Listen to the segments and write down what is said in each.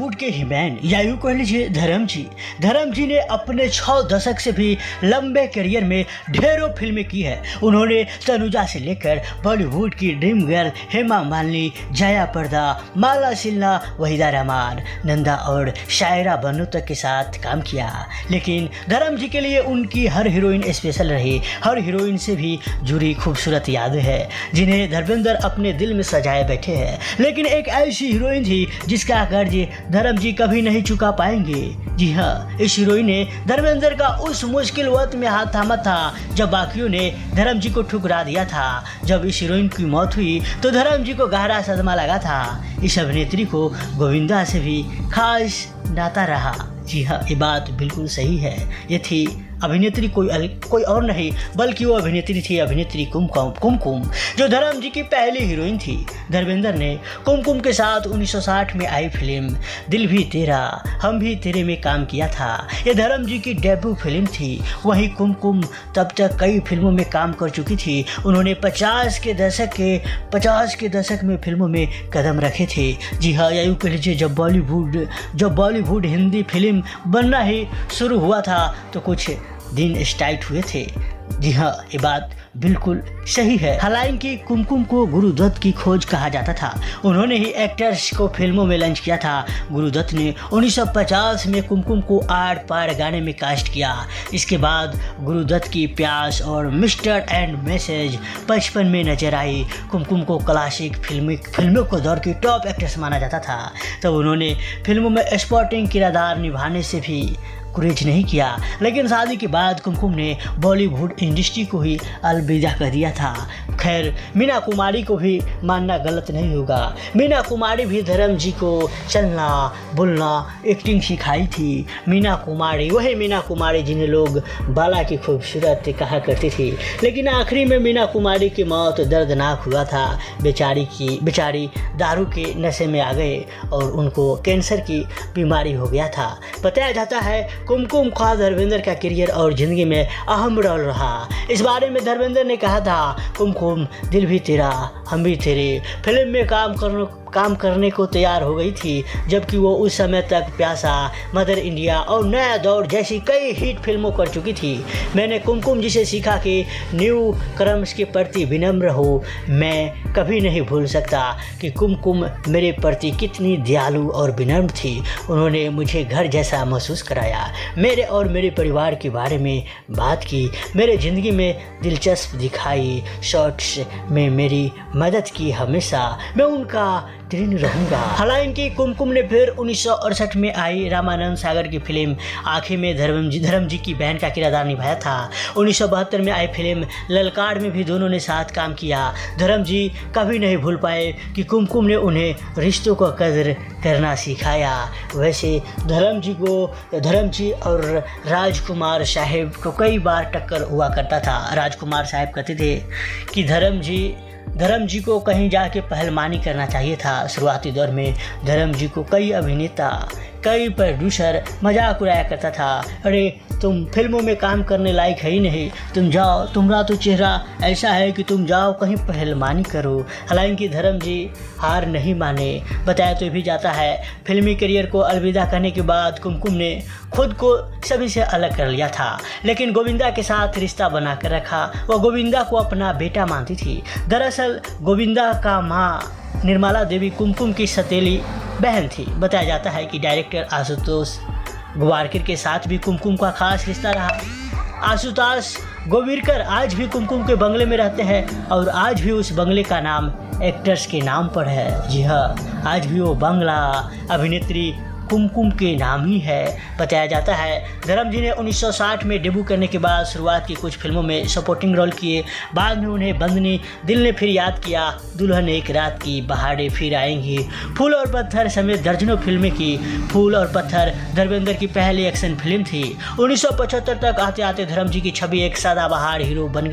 बॉलीवुड के हीमैन या यूं कह लीजिए धर्म जी ने अपने 6 दशक से भी लंबे करियर में ढेरों फिल्में की है। उन्होंने तनुजा से लेकर बॉलीवुड की ड्रीम गर्ल हेमा मालिनी, जया प्रदा, माला सिन्हा, वहीदा रहमान, नंदा और शायरा बानो तक के साथ काम किया। लेकिन धर्म जी के लिए उनकी हर हीरोइन स्पेशल रही। हर हीरोइन से भी जुड़ी खूबसूरत यादें हैं जिन्हें धर्मेंद्र अपने दिल में सजाए बैठे हैं। लेकिन एक ऐसी हीरोइन थी जिसका कर्ज धर्म जी कभी नहीं चुका पाएंगे। जी हाँ, इस हीरोइन ने धर्मेंद्र का उस मुश्किल वक्त में हाथ थामा था जब बाकियों ने धर्म जी को ठुकरा दिया था। जब इस हीरोइन की मौत हुई तो धर्म जी को गहरा सदमा लगा था। इस अभिनेत्री को गोविंदा से भी खास नाता रहा। जी हाँ, ये बात बिल्कुल सही है। ये थी अभिनेत्री कोई और नहीं बल्कि वो अभिनेत्री कुमकुम जो धर्म जी की पहली हीरोइन थी। धर्मेंद्र ने कुमकुम के साथ 1960 में आई फिल्म दिल भी तेरा हम भी तेरे में काम किया था। ये धर्म जी की डेब्यू फिल्म थी। वहीं कुमकुम तब तक कई फिल्मों में काम कर चुकी थी। उन्होंने 50 के दशक में फिल्मों में कदम रखे थे। जी हाँ, यूँ कह लीजिए जब बॉलीवुड हिंदी फिल्म बनना ही शुरू हुआ था तो कुछ दिन स्टार्ट हुए थे। जी हाँ, ये बात बिल्कुल सही है। हालांकि कुमकुम को गुरुदत्त की खोज कहा जाता था। उन्होंने ही एक्टर्स को फिल्मों में लॉन्च किया था। गुरुदत्त ने 1950 में कुमकुम को आर पार गाने में कास्ट किया। इसके बाद गुरुदत्त की प्यास और मिस्टर एंड मैसेज 55 में नजर आई। कुमकुम को क्लासिक फिल्मों को दौर की टॉप एक्ट्रेस माना जाता था। तब उन्होंने फिल्मों में स्पोर्टिंग किरदार निभाने से भी गुरेज नहीं किया। लेकिन शादी के बाद कुमकुम ने बॉलीवुड इंडस्ट्री को ही अलविदा कर दिया था। खैर, मीना कुमारी को भी मानना गलत नहीं होगा। मीना कुमारी भी धर्म जी को चलना बोलना एक्टिंग सिखाई थी। वही मीना कुमारी जिन्हें लोग बाला की खूबसूरत कहा करती थी। लेकिन आखिरी में मीना कुमारी की मौत दर्दनाक हुआ था। बेचारी दारू के नशे में आ गए और उनको कैंसर की बीमारी हो गया था। बताया जाता है कुमकुम का धर्मेंद्र का करियर और जिंदगी में अहम रोल रहा। इस बारे में धर्मेंद्र ने कहा था, कुमकुम दिल भी तेरा हम भी तेरे फिल्म में काम करने को तैयार हो गई थी, जबकि वो उस समय तक प्यासा, मदर इंडिया और नया दौर जैसी कई हिट फिल्मों कर चुकी थी। मैंने कुमकुम जी से सीखा कि न्यू कर्म्स के प्रति विनम्र हो। मैं कभी नहीं भूल सकता कि कुमकुम मेरे प्रति कितनी दयालु और विनम्र थी। उन्होंने मुझे घर जैसा महसूस कराया, मेरे और मेरे परिवार के बारे में बात की, मेरे ज़िंदगी में दिलचस्प दिखाई, शॉर्ट्स में मेरी मदद की। हमेशा मैं उनका ऋणी रहूंगा। हालांकि कुमकुम ने फिर 1968 में आई रामानंद सागर की फिल्म आँखें में धर्म जी की बहन का किरदार निभाया था। 1972 में आई फिल्म ललकार में भी दोनों ने साथ काम किया। धर्म जी कभी नहीं भूल पाए कि कुमकुम ने उन्हें रिश्तों का कदर करना सिखाया। वैसे धर्म जी और राजकुमार साहब को कई बार टक्कर हुआ करता था। राजकुमार साहब कहते थे कि धर्म जी को कहीं जाके पहलवानी करना चाहिए था। शुरुआती दौर में धर्म जी को कई अभिनेता, कई प्रोड्यूसर मजाक उड़ाया करता था। अरे तुम फिल्मों में काम करने लायक है ही नहीं, तुम जाओ, तुम्हारा तो चेहरा ऐसा है कि तुम जाओ कहीं पहलवानी करो। हालांकि धर्म जी हार नहीं माने। बताया तो भी जाता है फिल्मी करियर को अलविदा करने के बाद कुमकुम ने खुद को सभी से अलग कर लिया था, लेकिन गोविंदा के साथ रिश्ता बना कर रखा। वह गोविंदा को अपना बेटा मानती थी। दरअसल गोविंदा का माँ निर्मला देवी कुमकुम की सौतेली बहन थी। बताया जाता है कि डायरेक्टर आशुतोष गोवारकर के साथ भी कुमकुम का खास रिश्ता रहा। आशुतोष गोवारकर आज भी कुमकुम के बंगले में रहते हैं और आज भी उस बंगले का नाम एक्टर्स के नाम पर है। जी हाँ, आज भी वो बंगला अभिनेत्री कुमकुम के नाम ही है। बताया जाता है धर्म जी ने 1960 में डेब्यू करने के बाद शुरुआत की कुछ फिल्मों में सपोर्टिंग रोल किए। बाद में उन्हें बंदनी, दिल ने फिर याद किया, दुल्हन एक रात की, बहारें फिर आएंगी, फूल और पत्थर समेत दर्जनों फिल्में की। फूल और पत्थर धर्मेंद्र की पहली एक्शन फिल्म थी। 1975 तक आते आते धर्म जी की छवि एक सदाबहार हीरो बन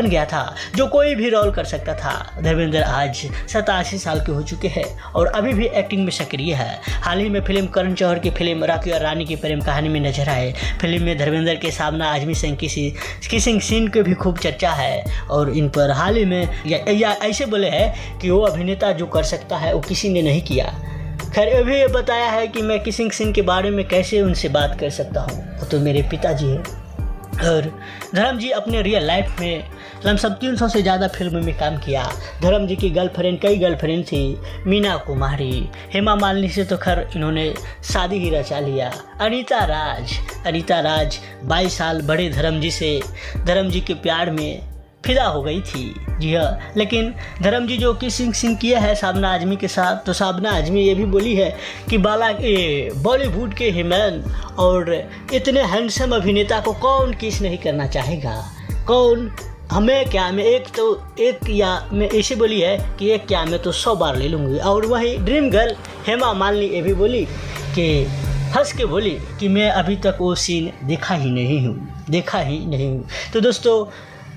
गया था जो कोई भी रोल कर सकता था। धर्मेंद्र आज 87 साल के हो चुके हैं और अभी भी एक्टिंग में सक्रिय है। हाल ही में फिल्म करण जौहर की फिल्म राखी और रानी की प्रेम कहानी में नजर आए। फिल्म में धर्मेंद्र के सामने आजमी सिंह किसिंग सीन की भी खूब चर्चा है और इन पर हाल ही में या ऐसे बोले हैं कि वो अभिनेता जो कर सकता है वो किसी ने नहीं किया। खैर ये भी बताया है कि मैं किसिंग सीन के बारे में कैसे उनसे बात कर सकता हूँ, वो तो मेरे पिताजी हैं। और धर्म जी अपने रियल लाइफ में लमसम 300 से ज़्यादा फिल्मों में काम किया। धर्म जी की कई गर्लफ्रेंड थी, मीना कुमारी, हेमा मालिनी से तो खैर इन्होंने शादी ही रचा लिया। अनीता राज 22 साल बड़े धर्म जी से धर्म जी के प्यार में फिदा हो गई थी। जी हाँ, लेकिन धर्म जी जो किसिंग सीन किया है शाबना आजमी के साथ, तो शाबना आजमी ये भी बोली है कि बॉलीवुड के हिमैन और इतने हैंडसम अभिनेता को कौन किस नहीं करना चाहेगा, कौन हमें क्या मैं मैं ऐसे बोली है कि एक क्या मैं तो 100 बार ले लूँगी। और वही ड्रीम गर्ल हेमा मालिनी ये भी बोली कि हंस के बोली कि मैं अभी तक वो सीन देखा ही नहीं हूँ। तो दोस्तों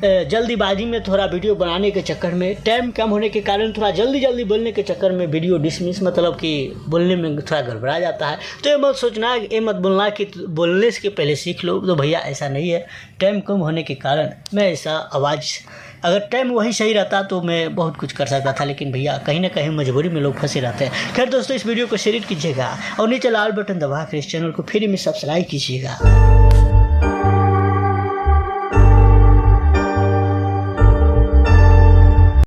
जल्दीबाजी में थोड़ा वीडियो बनाने के चक्कर में, टाइम कम होने के कारण थोड़ा जल्दी बोलने के चक्कर में वीडियो डिसमिस मतलब कि बोलने में थोड़ा गड़बड़ा जाता है। तो ये मत बोलना कि बोलने से पहले सीख लो, तो भैया ऐसा नहीं है। टाइम कम होने के कारण मैं ऐसा आवाज़, अगर टाइम वही सही रहता तो मैं बहुत कुछ कर सकता था, लेकिन भैया कहीं ना कहीं मजबूरी में लोग फंसे रहते हैं। खैर दोस्तों, इस वीडियो को शेयर कीजिएगा और नीचे लाल बटन दबा कर इस चैनल को फ्री में सब्सक्राइब कीजिएगा।